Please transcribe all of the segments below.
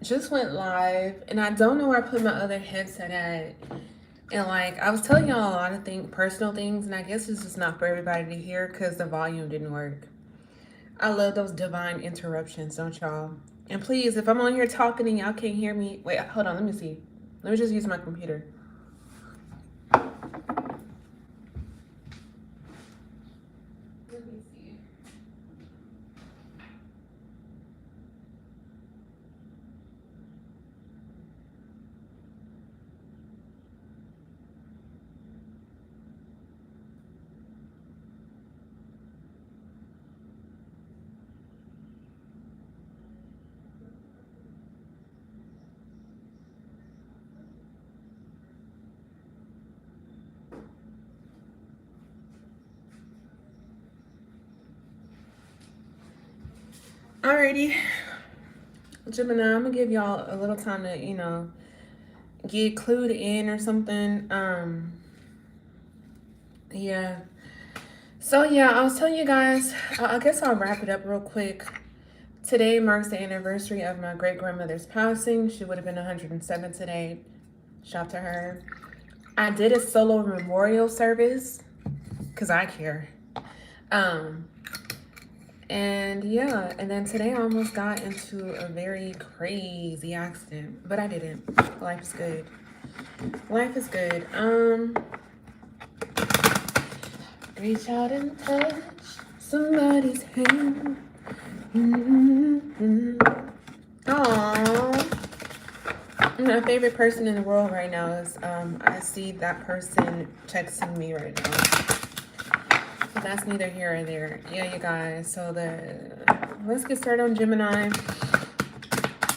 just went live, and I don't know where I put my other headset at. And like I was telling y'all a lot of personal things, and I guess it's just not for everybody to hear because the volume didn't work. I love those divine interruptions, don't y'all? And please, if I'm on here talking and y'all can't hear me, wait, hold on, let me see. Let me just use my computer. Let me see. Alrighty, Gemini, I'm gonna give y'all a little time to, get clued in or something. Yeah. So yeah, I was telling you guys, I guess I'll wrap it up real quick. Today marks the anniversary of my great-grandmother's passing. She would have been 107 today. Shout out to her. I did a solo memorial service because I care. And yeah, and then today I almost got into a very crazy accident, but I didn't. Life is good. Life is good. Reach out and touch somebody's hand. Aww. My favorite person in the world right now is, I see that person texting me right now. But that's neither here or there. Yeah, you guys. So let's get started on Gemini.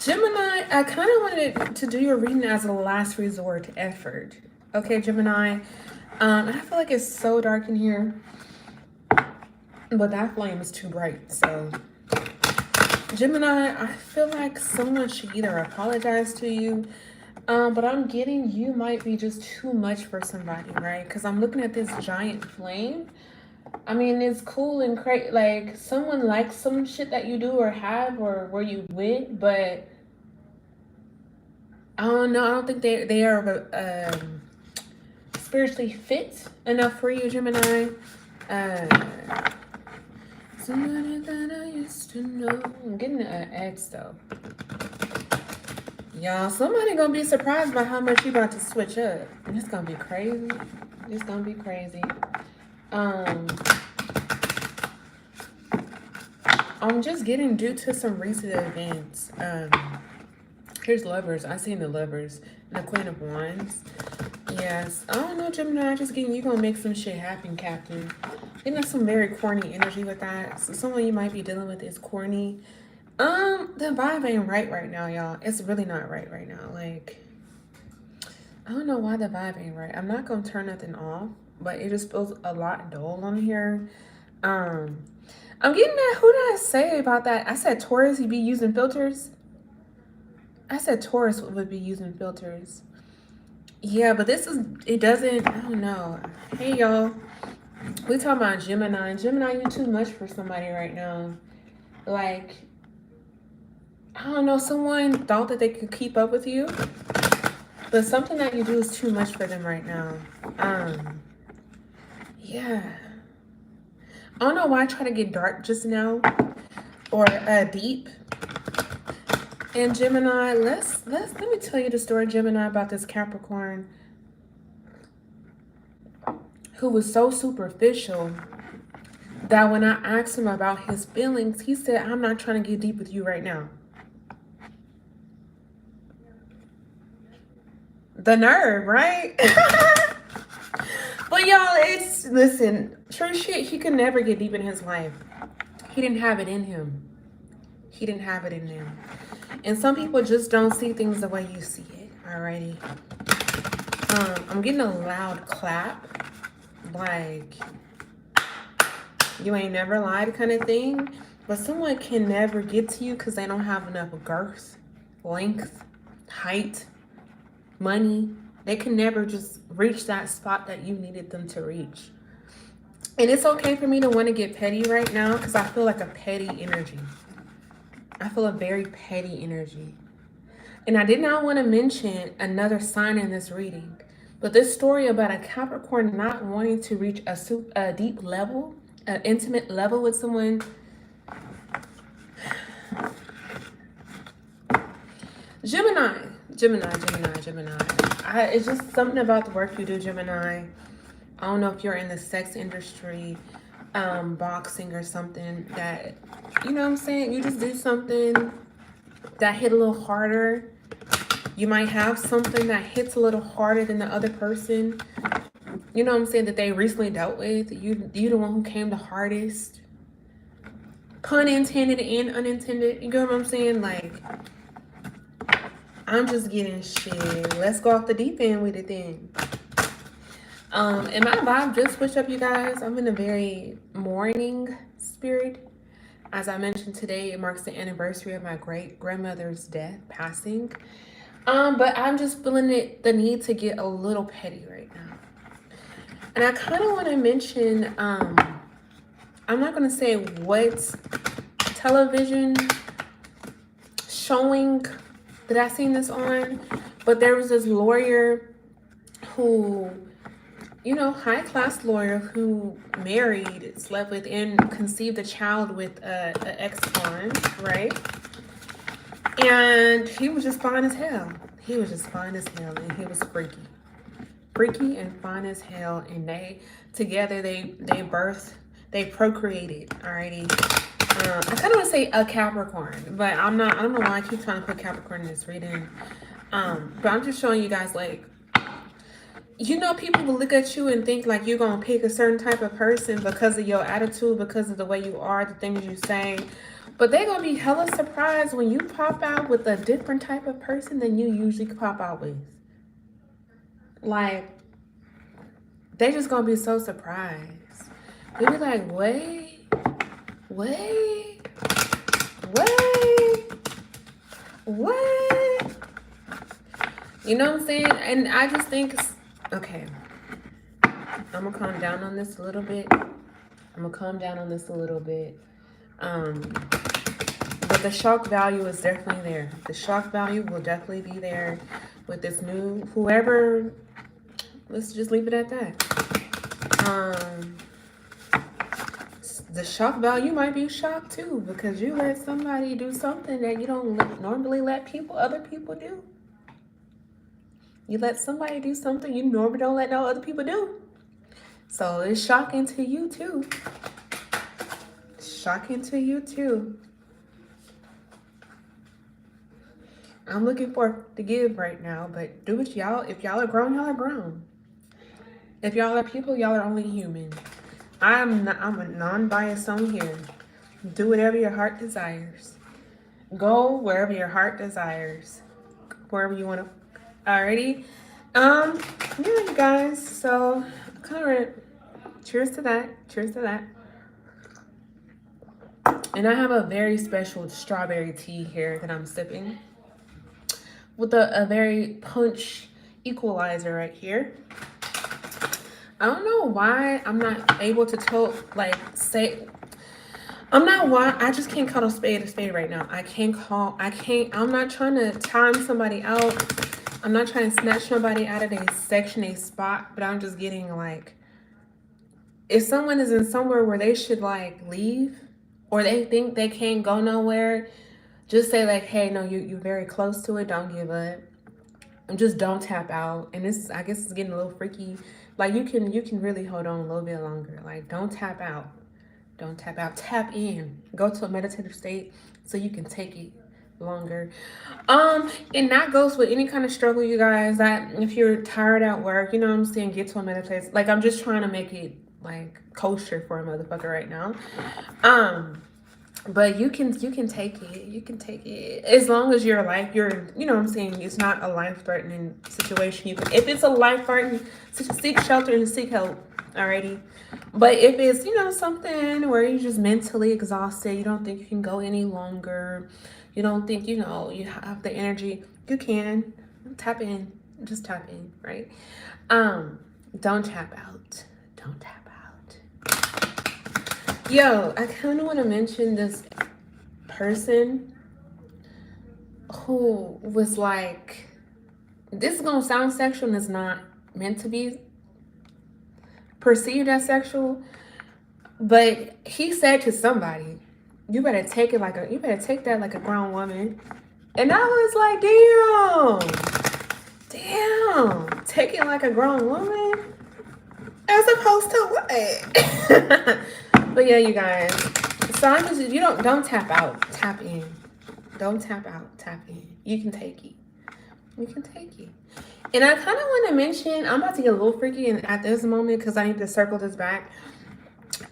Gemini, I kind of wanted to do your reading as a last resort effort. Okay, Gemini. I feel like it's so dark in here, but that flame is too bright. So Gemini, I feel like someone should either apologize to you, but I'm getting you might be just too much for somebody, right? Because I'm looking at this giant flame. I mean, it's cool and great. Like, someone likes some shit that you do or have or where you went, but I don't know. I don't think they are spiritually fit enough for you, Gemini. Somebody that I used to know. I'm getting an X though. Y'all, somebody gonna be surprised by how much you about to switch up. And it's gonna be crazy. It's gonna be crazy. I'm just getting due to some recent events. Here's Lovers. I seen the Lovers and the Queen of Wands. Yes. I don't know, Gemini. Just getting you gonna make some shit happen, Captain. Getting some very corny energy with that. So someone you might be dealing with is corny. The vibe ain't right now, y'all. It's really not right now. Like, I don't know why the vibe ain't right. I'm not gonna turn nothing off, but it just feels a lot dull on here. I'm getting that. Who did I say about that? I said Taurus, he'd be using filters. I said Taurus would be using filters. Yeah, but it doesn't, I don't know. Hey, y'all. We talking about Gemini. Gemini, you too much for somebody right now. Like, I don't know, someone thought that they could keep up with you, but something that you do is too much for them right now. Yeah. I don't know why I try to get dark just now or deep. And Gemini, let me tell you the story, Gemini, about this Capricorn who was so superficial that when I asked him about his feelings, he said, I'm not trying to get deep with you right now. The nerve, right? But y'all, listen, true shit, he could never get deep in his life. He didn't have it in him. He didn't have it in him. And some people just don't see things the way you see it. Alrighty. I'm getting a loud clap. Like, you ain't never lied kind of thing. But someone can never get to you because they don't have enough girth, length, height, money. They can never just reach that spot that you needed them to reach. And it's okay for me to want to get petty right now because I feel like a petty energy. I feel a very petty energy. And I did not want to mention another sign in this reading, but this story about a Capricorn not wanting to reach a deep level, an intimate level with someone. Gemini. It's just something about the work you do, Gemini. I don't know if you're in the sex industry, boxing or something, that, you know what I'm saying? You just do something that hit a little harder. You might have something that hits a little harder than the other person. You know what I'm saying? That they recently dealt with. You the one who came the hardest. Pun intended and unintended. You get what I'm saying? Like, I'm just getting shit. Let's go off the deep end with it then. And my vibe just switched up, you guys. I'm in a very mourning spirit. As I mentioned today, it marks the anniversary of my great-grandmother's death, passing. But I'm just feeling the need to get a little petty right now. And I kind of want to mention, I'm not going to say what television showing that I seen this on, but there was this lawyer who, you know, high-class lawyer who married, slept with, and conceived a child with an ex-con, right? And he was just fine as hell. He was just fine as hell, and he was freaky. Freaky and fine as hell, and they, together, they procreated, alrighty? I kind of want to say a Capricorn, but I don't know why I keep trying to put Capricorn in this reading. But I'm just showing you guys, like, you know, people will look at you and think like you're going to pick a certain type of person because of your attitude, because of the way you are, the things you say. But they're going to be hella surprised when you pop out with a different type of person than you usually pop out with. Like, they're just going to be so surprised. They'll be like, wait. You know what I'm saying? And I just think, okay, I'm going to calm down on this a little bit. But the shock value is definitely there. The shock value will definitely be there with this new, whoever, let's just leave it at that. The shock value might be shocked too, because you let somebody do something that you don't normally let other people do. You let somebody do something you normally don't let no other people do. So it's shocking to you too. Shocking to you too. I'm looking for to give right now, but do what y'all, if y'all are grown, y'all are grown. If y'all are people, y'all are only human. I'm a non-biased on here. Do whatever your heart desires. Go wherever your heart desires. Wherever you want to. Alrighty. Yeah, you guys. So, cheers to that. And I have a very special strawberry tea here that I'm sipping with a very punch equalizer right here. I don't know why I'm not able to I just can't call a spade right now. I'm not trying to time somebody out. I'm not trying to snatch nobody out of a section, a spot, but I'm just getting like, if someone is in somewhere where they should like leave, or they think they can't go nowhere, just say like, hey, no, you're very close to it. Don't give up. And just don't tap out. And I guess it's getting a little freaky. Like you can really hold on a little bit longer. Like don't tap out. Tap in. Go to a meditative state so you can take it longer. And that goes with any kind of struggle, you guys. That if you're tired at work, you know what I'm saying, get to a meditative. Like I'm just trying to make it like kosher for a motherfucker right now. But you can take it. You can take it as long as you're you know what I'm saying, it's not a life-threatening situation. If it's a life-threatening, seek shelter and seek help. Alrighty. But if it's, you know, something where you're just mentally exhausted, you don't think you can go any longer, you don't think, you know, you have the energy, you can tap in. Just tap in, right? Don't tap out. Yo, I kind of want to mention this person. who was like, this is gonna sound sexual and it's not meant to be perceived as sexual, but he said to somebody, you better take that like a grown woman. And I was like, damn, take it like a grown woman as opposed to what? But yeah, you guys, so I'm just, you don't tap out, tap in. Don't tap out, tap in. You can take it. You can take it. And I kind of want to mention, I'm about to get a little freaky at this moment because I need to circle this back.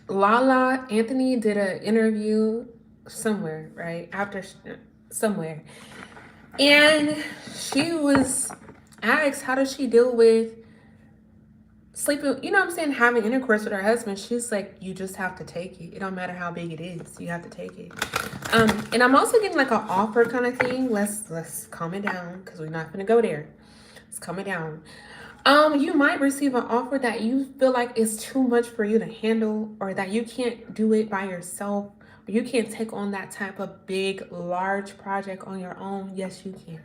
Lala Anthony did an interview somewhere, right? Somewhere. And she was asked, how does she deal with sleeping, you know what I'm saying, having intercourse with her husband. She's like, you just have to take it. It don't matter how big it is. You have to take it. And I'm also getting like an offer kind of thing. Let's calm it down because we're not going to go there. Let's calm it down. You might receive an offer that you feel like is too much for you to handle, or that you can't do it by yourself, or you can't take on that type of big, large project on your own. Yes, you can.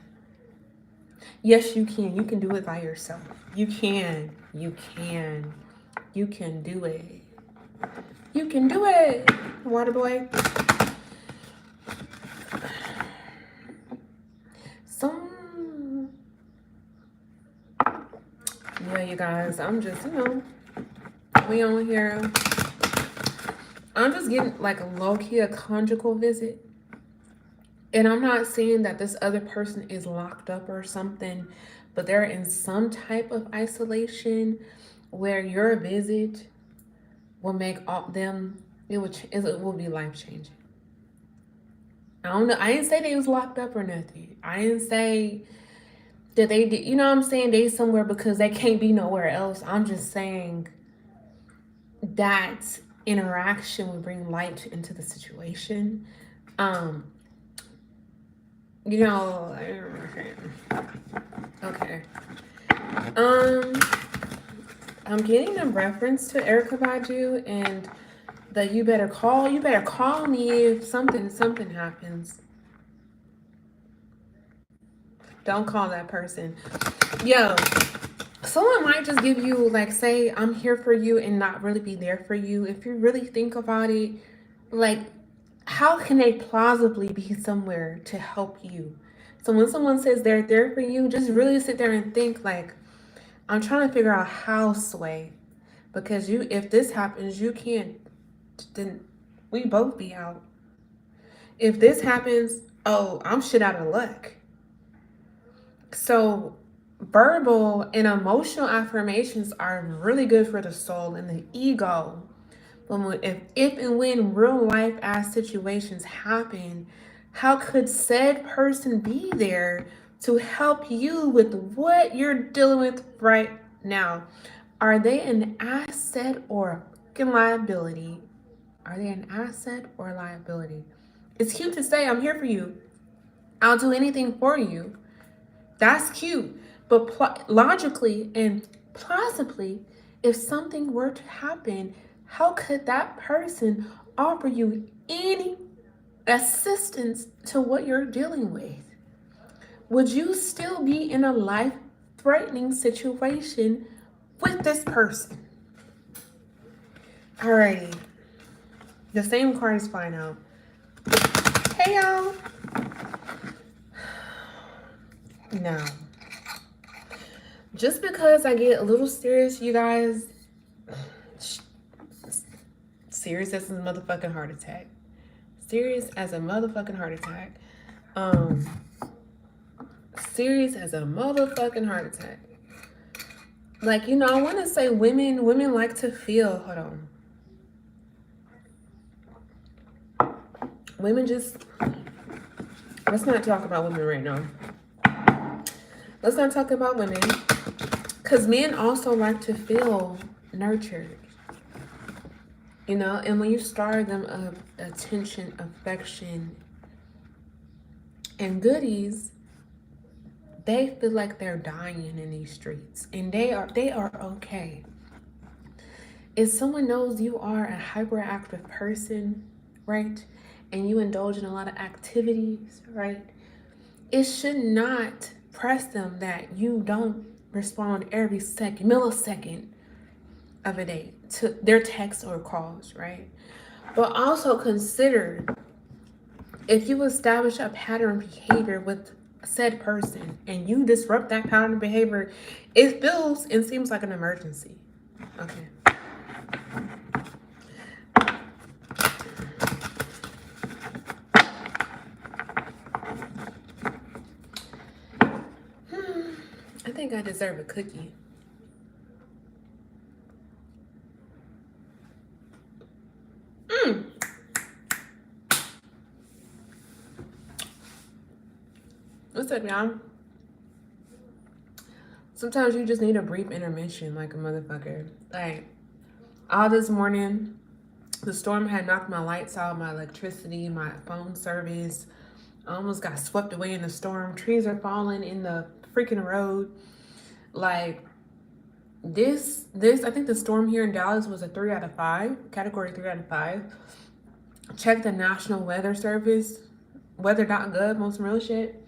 Yes, you can. You can do it by yourself. You can. You can. You can do it. You can do it, water boy. So, yeah, you guys, I'm just, we on here. I'm just getting like a low-key a conjugal visit. And I'm not saying that this other person is locked up or something, but they're in some type of isolation where your visit will make it will be life-changing. I don't know. I didn't say they was locked up or nothing. I didn't say that they did, you know what I'm saying, they somewhere because they can't be nowhere else. I'm just saying that interaction will bring light into the situation. Okay. I'm getting a reference to Erykah Badu and that you better call me if something happens. Don't call that person. Yo, someone might just give you, like, say, I'm here for you and not really be there for you. If you really think about it, like, how can they plausibly be somewhere to help you? So when someone says they're there for you, just really sit there and think, like, I'm trying to figure out how, Sway. Because if this happens, you can't, then we both be out. If this happens, oh, I'm shit out of luck. So verbal and emotional affirmations are really good for the soul and the ego. But if and when real life ass situations happen, how could said person be there to help you with what you're dealing with right now? Are they an asset or a liability? Are they an asset or a liability? It's cute to say, I'm here for you. I'll do anything for you. That's cute. But logically and plausibly, if something were to happen, how could that person offer you any assistance to what you're dealing with? Would you still be in a life-threatening situation with this person? Alrighty. The same card is flying out. Hey, y'all. Now, just because I get a little serious, you guys, serious as a motherfucking heart attack. Serious as a motherfucking heart attack. Serious as a motherfucking heart attack. Like, I want to say women like to feel, hold on. Women just, let's not talk about women right now. Let's not talk about women, because men also like to feel nurtured, and when you starve them of attention, affection, and goodies, they feel like they're dying in these streets, and they are okay. If someone knows you are a hyperactive person, right, and you indulge in a lot of activities, right, it should not press them that you don't respond every second, millisecond of a day to their texts or calls, right? But also consider, if you establish a pattern of behavior with said person and you disrupt that pattern of behavior, it feels and seems like an emergency. Okay. I think I deserve a cookie. What's up, y'all? Sometimes you just need a brief intermission like a motherfucker. Like, all this morning, the storm had knocked my lights out, my electricity, my phone service. I almost got swept away in the storm. Trees are falling in the freaking road. Like, this, I think the storm here in Dallas was a 3 out of 5, category 3 out of 5. Check the National Weather Service, weather.gov, most real shit.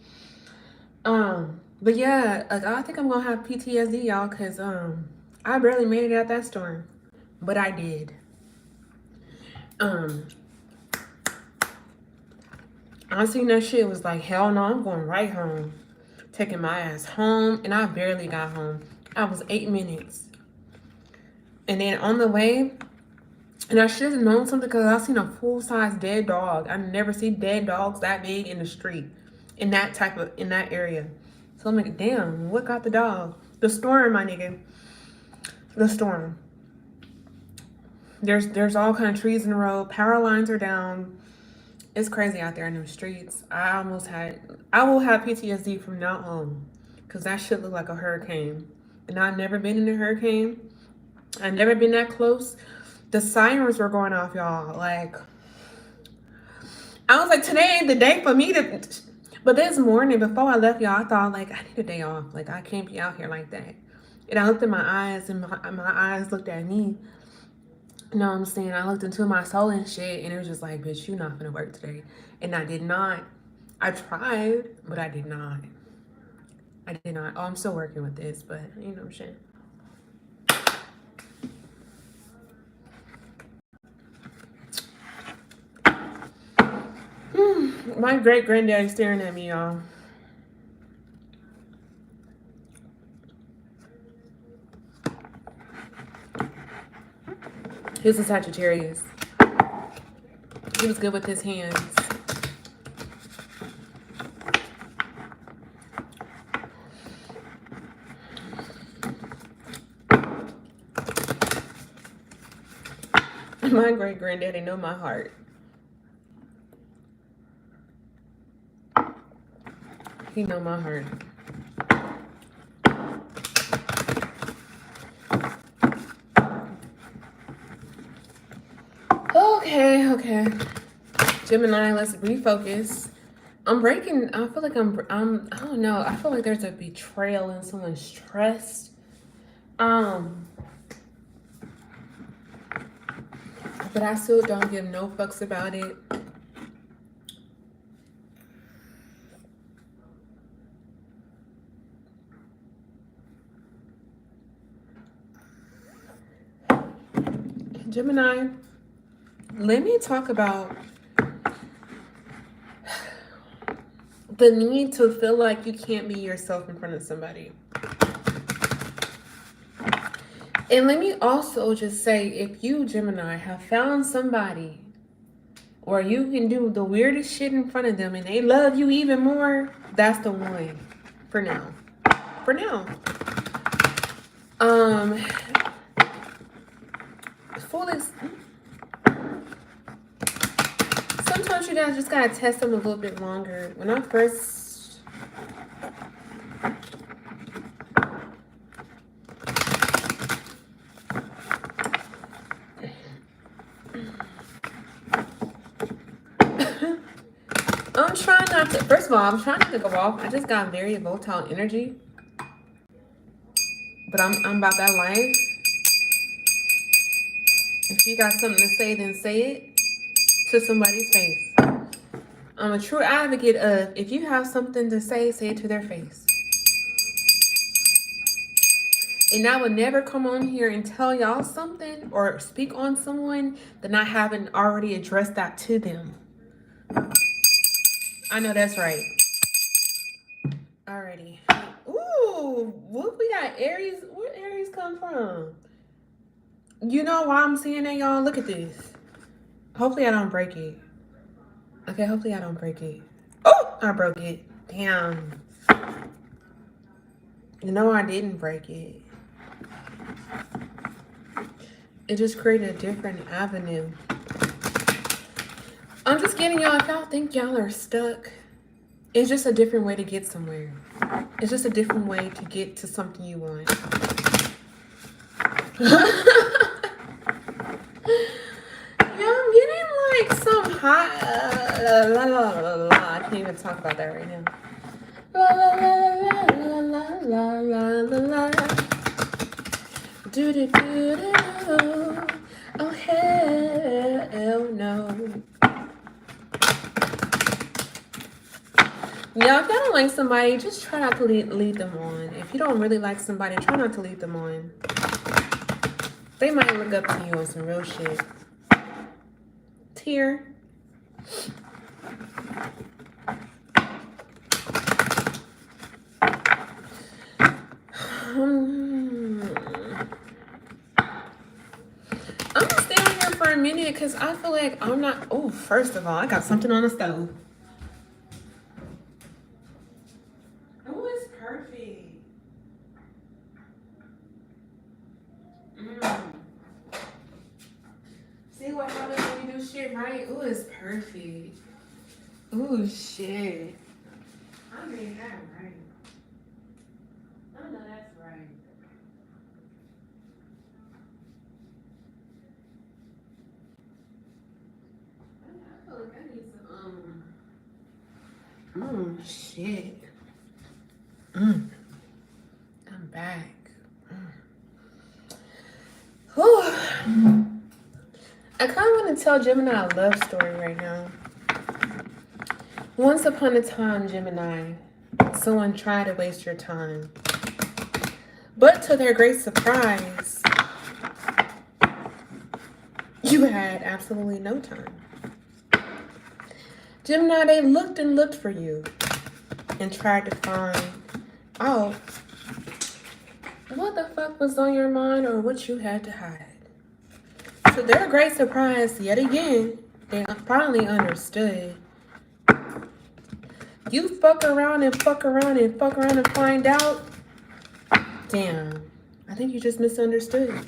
But yeah, like, I think I'm gonna have PTSD, y'all, because I barely made it out that storm, but I did. I seen that shit, was like, hell no, I'm going right home. Taking my ass home, and I barely got home. I was 8 minutes. And then on the way, and I should have known something because I seen a full-size dead dog. I never see dead dogs that big in the street, in that area. So I'm like, damn, what got the dog? The storm, my nigga. The storm. There's all kind of trees in the road. Power lines are down. It's crazy out there in the streets. I will have PTSD from now on, because that shit looked like a hurricane. And I've never been in a hurricane. I've never been that close. The sirens were going off, y'all. Like, I was like, today ain't the day for me to... But this morning, before I left, y'all, I thought, like, I need a day off. Like, I can't be out here like that. And I looked at my eyes, and my eyes looked at me. You know what I'm saying? I looked into my soul and shit, and it was just like, bitch, you're not gonna work today. And I did not. I tried, but I did not. I did not. Oh, I'm still working with this, but you know what I'm saying? My great-granddaddy's staring at me, y'all. He's a Sagittarius. He was good with his hands. My great-granddaddy know my heart. He know my heart. Okay. Gemini, let's refocus. I feel like I don't know. I feel like there's a betrayal and someone's stressed. But I still don't give no fucks about it. Gemini, let me talk about the need to feel like you can't be yourself in front of somebody. And let me also just say, if you, Gemini, have found somebody or you can do the weirdest shit in front of them and they love you even more, that's the one for now. For now. Sometimes you guys just gotta test them a little bit longer. When I first I'm trying not to, first of all, I'm trying not to go off. I just got very volatile energy. But I'm about that life. If you got something to say, then say it to somebody's face. I'm a true advocate of if you have something to say it to their face. And I would never come on here and tell y'all something or speak on someone that I haven't already addressed that to them. I know that's right. Alrighty. Ooh, what we got Aries? Where Aries come from? You know why I'm seeing that, y'all? Look at this. Hopefully I don't break it. Okay, hopefully I don't break it. Oh, I broke it. Damn. No, I didn't break it. It just created a different avenue. I'm just getting y'all, if y'all think y'all are stuck, it's just a different way to get somewhere. It's just a different way to get to something you want. Yeah, I'm getting like some hot I can't even talk about that right now. La la la la la la la la. Do do do do. Oh hell no. Yeah, if y'all don't like somebody, just try not to lead them on. If you don't really like somebody, try not to lead them on. They might look up to you on some real shit. Tear. I'm gonna stay on here for a minute because I feel like I'm not. Oh, first of all, I got something on the stove. Oh, it's perfect. See what happens when you do shit right? Oh, it's perfect. Oh, shit. I made that right. I know that's right. I feel like I need some, shit. I'm back. Whew. I kind of want to tell Gemini a love story right now. Once upon a time, Gemini, someone tried to waste your time. But to their great surprise, you had absolutely no time. Gemini, they looked and looked for you and tried to find out what the fuck was on your mind or what you had to hide. To their great surprise, yet again, they finally understood. You fuck around and fuck around and fuck around and find out. Damn, I think you just misunderstood.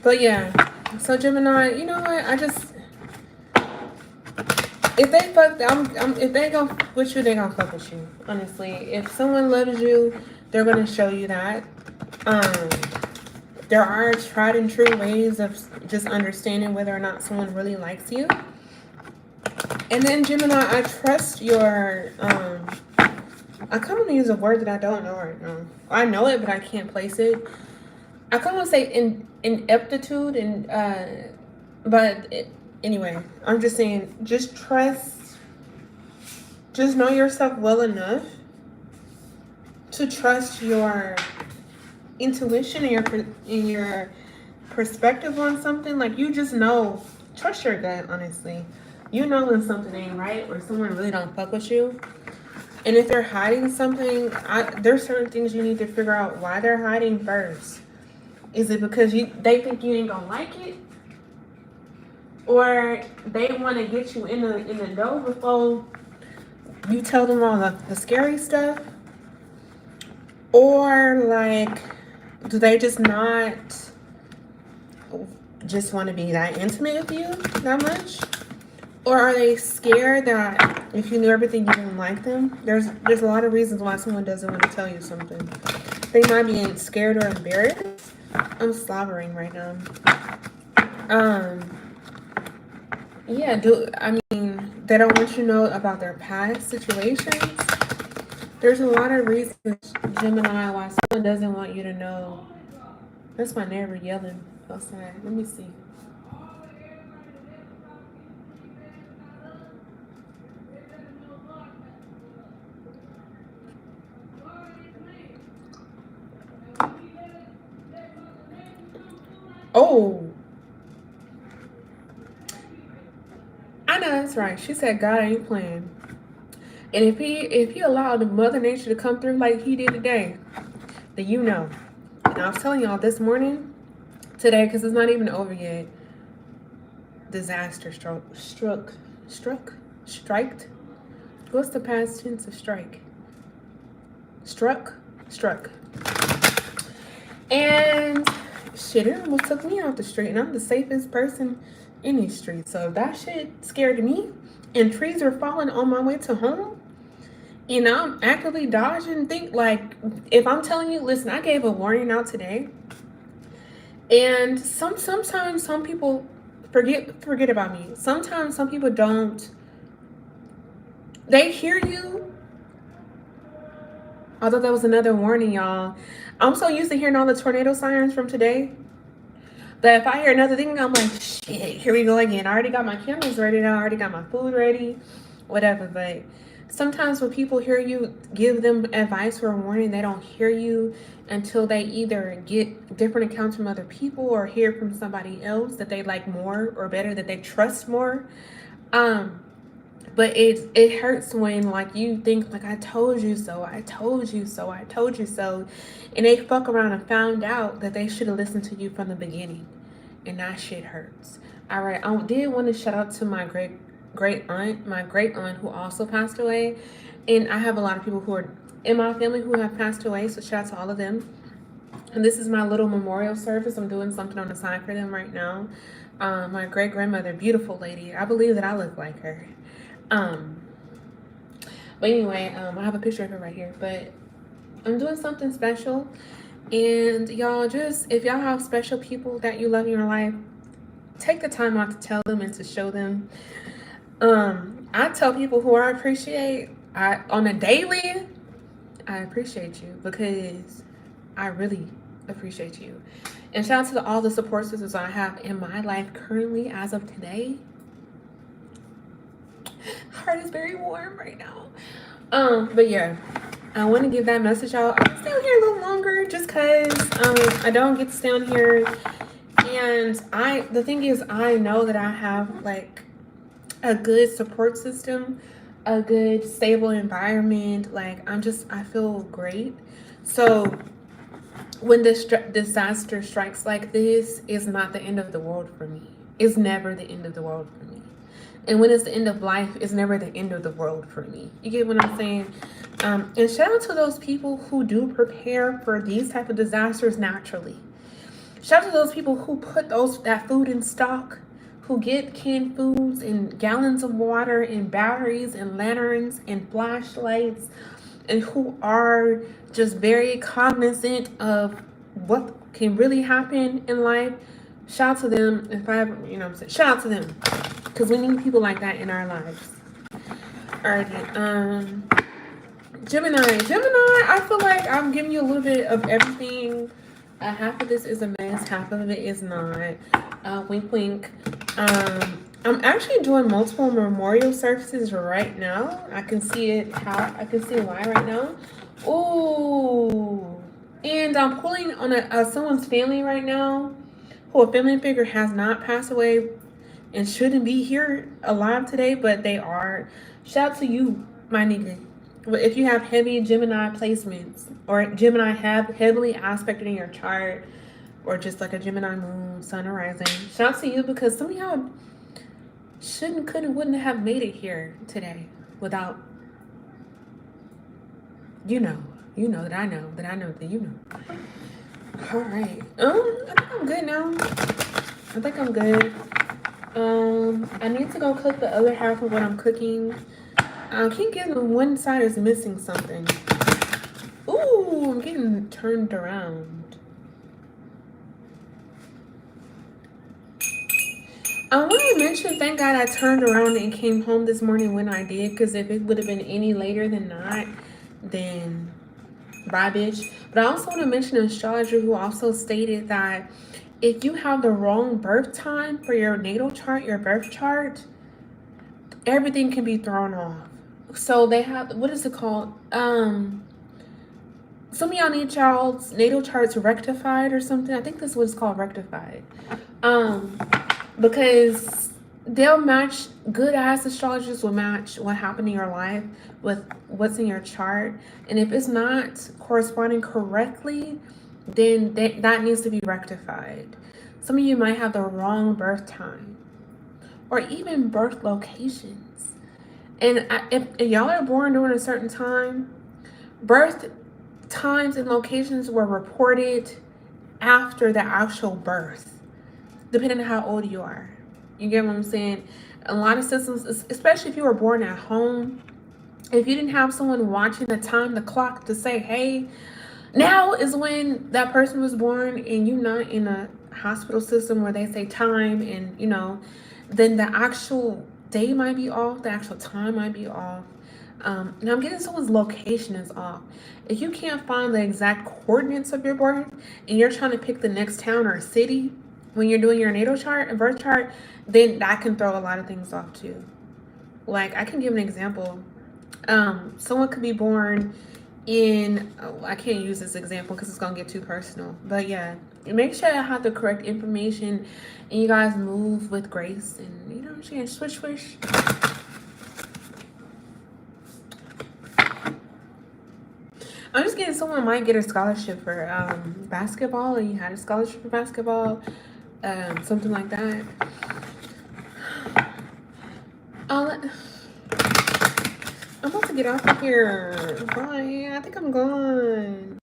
But yeah, so Gemini, you know what? If they fuck, if they gon' fuck with you, they gon' fuck with you. Honestly, if someone loves you, they're gonna show you that. There are tried and true ways of just understanding whether or not someone really likes you. And then Gemini, I trust your. I kind of want to use a word that I don't know right now. I know it, but I can't place it. I kind of want to say ineptitude and anyway, I'm just saying, just trust, just know yourself well enough to trust your intuition and your perspective on something. Like, you just know, trust your gut, honestly. You know when something ain't right or someone really don't fuck with you. And if they're hiding something, there's certain things you need to figure out why they're hiding first. Is it because they think you ain't gonna like it? Or they want to get you in the know before you tell them all the scary stuff? Or like, do they just not just want to be that intimate with you that much? Or are they scared that if you knew everything you didn't like them? There's a lot of reasons why someone doesn't want to tell you something. They might be scared or embarrassed. I'm slobbering right now. Yeah, they don't want you to know about their past situations. There's a lot of reasons, Gemini, why someone doesn't want you to know. That's my neighbor yelling outside. Let me see. Oh, I know that's right. She said God ain't playing. And if he allowed Mother Nature to come through like he did today, then you know. And I was telling y'all this morning, today, because it's not even over yet, disaster striked. What's the past tense of strike? Struck. And shit, it almost took me off the street, and I'm the safest person in these streets. So if that shit scared me, and trees are falling on my way to home, and I'm actively dodging, if I'm telling you, listen, I gave a warning out today, and sometimes some people forget about me. Sometimes some people don't. They hear you. I thought that was another warning, y'all. I'm so used to hearing all the tornado sirens from today that if I hear another thing, I'm like, shit, here we go again. I already got my candles ready now. I already got my food ready, whatever. But sometimes when people hear you give them advice or a warning, they don't hear you until they either get different accounts from other people or hear from somebody else that they like more or better, that they trust more. But it hurts when like you think like I told you so, and they fuck around and found out that they should have listened to you from the beginning, and that shit hurts. All right, I did want to shout out to my great aunt who also passed away, and I have a lot of people who are in my family who have passed away, so shout out to all of them. And this is my little memorial service. I'm doing something on the side for them right now. My great grandmother, beautiful lady. I believe that I look like her. But anyway, I have a picture of her right here, but I'm doing something special. And y'all, just if y'all have special people that you love in your life, take the time out to tell them and to show them. I tell people who I appreciate on a daily, I appreciate you, because I really appreciate you. And shout out to all the support systems I have in my life currently as of today. Heart is very warm right now. But yeah, I want to give that message out. I'll stay on here a little longer just because I don't get to stay on here. And the thing is, I know that I have like a good support system, a good stable environment. Like I feel great. So when this disaster strikes like this, it's not the end of the world for me. It's never the end of the world for me. And when it's the end of life, it's never the end of the world for me. You get what I'm saying? And shout out to those people who do prepare for these type of disasters naturally. Shout out to those people who put that food in stock, who get canned foods and gallons of water and batteries and lanterns and flashlights, and who are just very cognizant of what can really happen in life. Shout out to them. Shout out to them. Because we need people like that in our lives. Alrighty. Gemini, I feel like I'm giving you a little bit of everything. Half of this is a mess, half of it is not. Wink, wink. I'm actually doing multiple memorial services right now. I can see why right now. Ooh. And I'm pulling on someone's family right now, who a family figure has not passed away and shouldn't be here alive today, but they are. Shout out to you, my nigga. If you have heavy Gemini placements, or Gemini have heavily aspected in your chart, or just like a Gemini moon, sun, or rising, shout out to you, because some of y'all wouldn't have made it here today without, you know that I know that you know. All right. I think I'm good now. I think I'm good. I need to go cook the other half of what I'm cooking. I keep getting one side is missing something. Ooh, I'm getting turned around. I want to mention, thank God I turned around and came home this morning when I did, because if it would have been any later than not, then bye, bitch. But I also want to mention an astrologer who also stated that if you have the wrong birth time for your natal chart, your birth chart, everything can be thrown off. So they have, what is it called? some of y'all need y'all's natal charts rectified or something. I think this is what it's called, rectified. Because they'll match, good ass astrologers will match what happened in your life with what's in your chart. And if it's not corresponding correctly, then that needs to be rectified. Some of you might have the wrong birth time or even birth locations. And if y'all are born during a certain time, birth times and locations were reported after the actual birth, depending on how old you are. You get what I'm saying? A lot of systems, especially if you were born at home, if you didn't have someone watching the time, the clock to say, hey, now is when that person was born, and you're not in a hospital system where they say time, and you know, then the actual day might be off, the actual time might be off. And I'm getting someone's location is off. If you can't find the exact coordinates of your birth and you're trying to pick the next town or city when you're doing your natal chart and birth chart, then that can throw a lot of things off too. Like, I can give an example. Someone could be born in, oh, I can't use this example because it's gonna get too personal, but yeah, make sure I have the correct information and you guys move with grace, and you know what I'm saying, swish swish. I'm just getting someone might get a scholarship for basketball, or you had a scholarship for basketball, something like that. I'm about to get off of here. Bye. I think I'm gone.